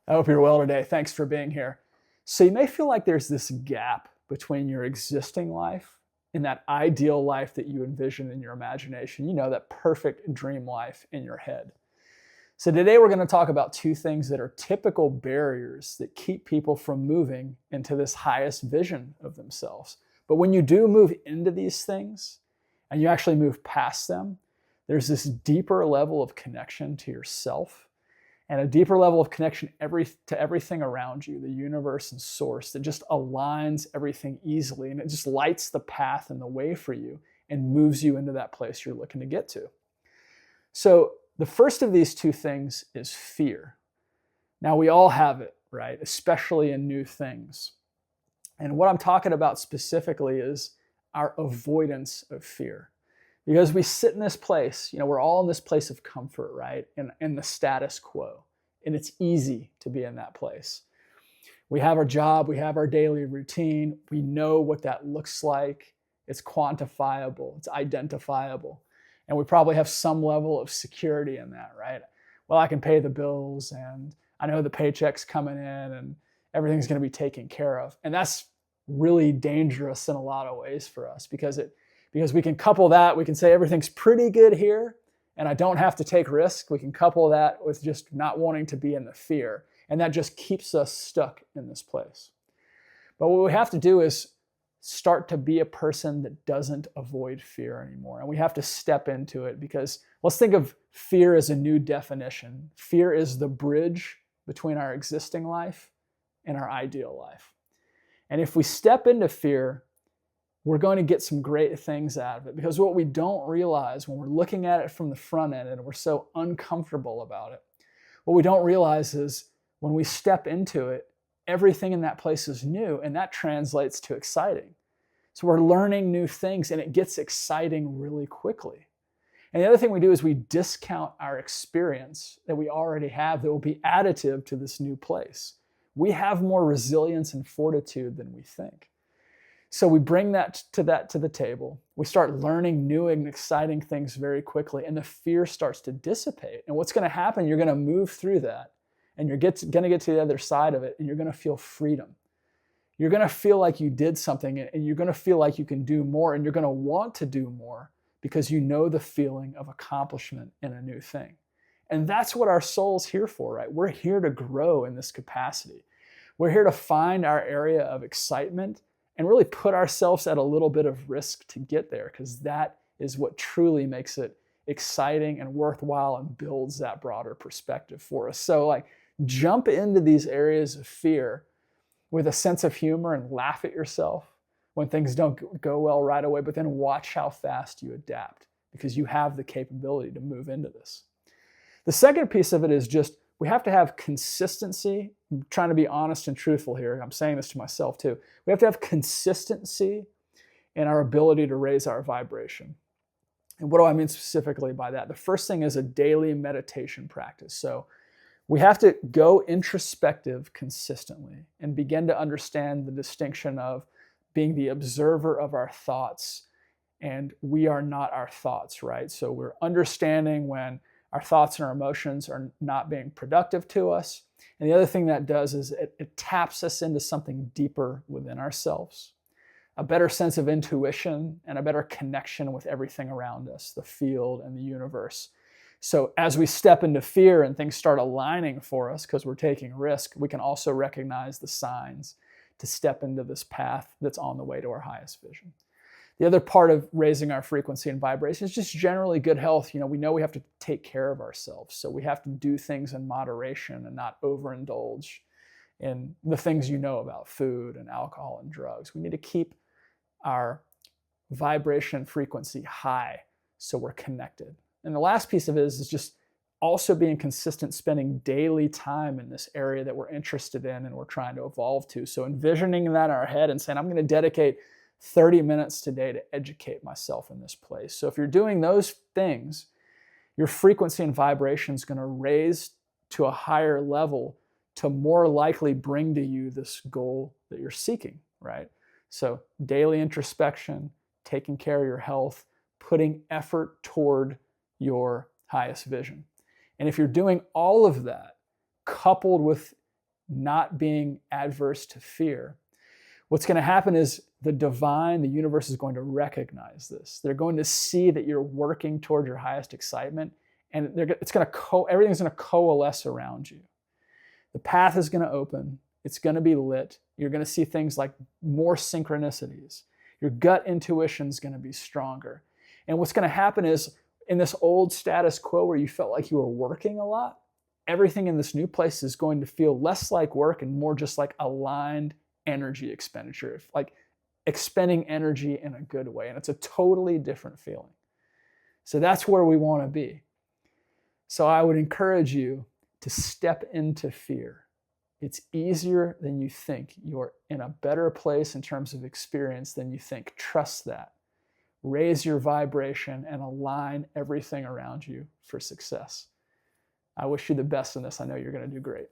I hope you're well today. Thanks for being here. So you may feel like there's this gap between your existing life and that ideal life that you envision in your imagination. You know, that perfect dream life in your head. So today we're going to talk about two things that are typical barriers that keep people from moving into this highest vision of themselves. But when you do move into these things and you actually move past them, there's this deeper level of connection to yourself and a deeper level of connection to everything around you, the universe and source, that just aligns everything easily, and it just lights the path and the way for you and moves you into that place you're looking to get to. So the first of these two things is fear. Now, we all have it, right? Especially in new things. And what I'm talking about specifically is our avoidance of fear. Because we sit in this place, we're all in this place of comfort, right? In the status quo. And it's easy to be in that place. We have our job, we have our daily routine, we know what that looks like. It's quantifiable, it's identifiable. And we probably have some level of security in that, right? Well, I can pay the bills and I know the paycheck's coming in and everything's going to be taken care of. And that's really dangerous in a lot of ways for us because we can couple that, we can say everything's pretty good here and I don't have to take risk. We can couple that with just not wanting to be in the fear. And that just keeps us stuck in this place. But what we have to do is start to be a person that doesn't avoid fear anymore. And we have to step into it because let's think of fear as a new definition. Fear is the bridge between our existing life and our ideal life. And if we step into fear, we're going to get some great things out of it, because what we don't realize when we're looking at it from the front end and we're so uncomfortable about it, what we don't realize is when we step into it, everything in that place is new, and that translates to exciting. So we're learning new things and it gets exciting really quickly. And the other thing we do is we discount our experience that we already have that will be additive to this new place. We have more resilience and fortitude than we think. So we bring that to the table. We start learning new and exciting things very quickly, and the fear starts to dissipate. And what's going to happen, you're going to move through that, and you're going to get to the other side of it, and you're going to feel freedom. You're going to feel like you did something, and you're going to feel like you can do more, and you're going to want to do more because you know the feeling of accomplishment in a new thing. And that's what our soul's here for, right? We're here to grow in this capacity. We're here to find our area of excitement and really put ourselves at a little bit of risk to get there, because that is what truly makes it exciting and worthwhile and builds that broader perspective for us. So jump into these areas of fear with a sense of humor and laugh at yourself when things don't go well right away, but then watch how fast you adapt, because you have the capability to move into this. The second piece of it is just we have to have consistency. I'm trying to be honest and truthful here. I'm saying this to myself too. We have to have consistency in our ability to raise our vibration. And what do I mean specifically by that? The first thing is a daily meditation practice. So we have to go introspective consistently and begin to understand the distinction of being the observer of our thoughts, and we are not our thoughts, right? So we're understanding when our thoughts and our emotions are not being productive to us. And the other thing that does is it taps us into something deeper within ourselves, a better sense of intuition and a better connection with everything around us, the field and the universe. So as we step into fear and things start aligning for us because we're taking risk, we can also recognize the signs to step into this path that's on the way to our highest vision. The other part of raising our frequency and vibration is just generally good health. We know we have to take care of ourselves. So we have to do things in moderation and not overindulge in the things about food and alcohol and drugs. We need to keep our vibration frequency high so we're connected. And the last piece of it is just also being consistent, spending daily time in this area that we're interested in and we're trying to evolve to. So envisioning that in our head and saying, I'm going to dedicate 30 minutes today to educate myself in this place. So if you're doing those things, your frequency and vibration is going to raise to a higher level to more likely bring to you this goal that you're seeking, right? So daily introspection, taking care of your health, putting effort toward your highest vision. And if you're doing all of that, coupled with not being adverse to fear, what's going to happen is the divine, the universe is going to recognize this. They're going to see that you're working toward your highest excitement, and everything's going to coalesce around you. The path is going to open. It's going to be lit. You're going to see things like more synchronicities. Your gut intuition is going to be stronger. And what's going to happen is, in this old status quo where you felt like you were working a lot, everything in this new place is going to feel less like work and more just like aligned energy expenditure, like expending energy in a good way. And it's a totally different feeling. So that's where we want to be. So I would encourage you to step into fear. It's easier than you think. You're in a better place in terms of experience than you think. Trust that. Raise your vibration and align everything around you for success. I wish you the best in this. I know you're going to do great.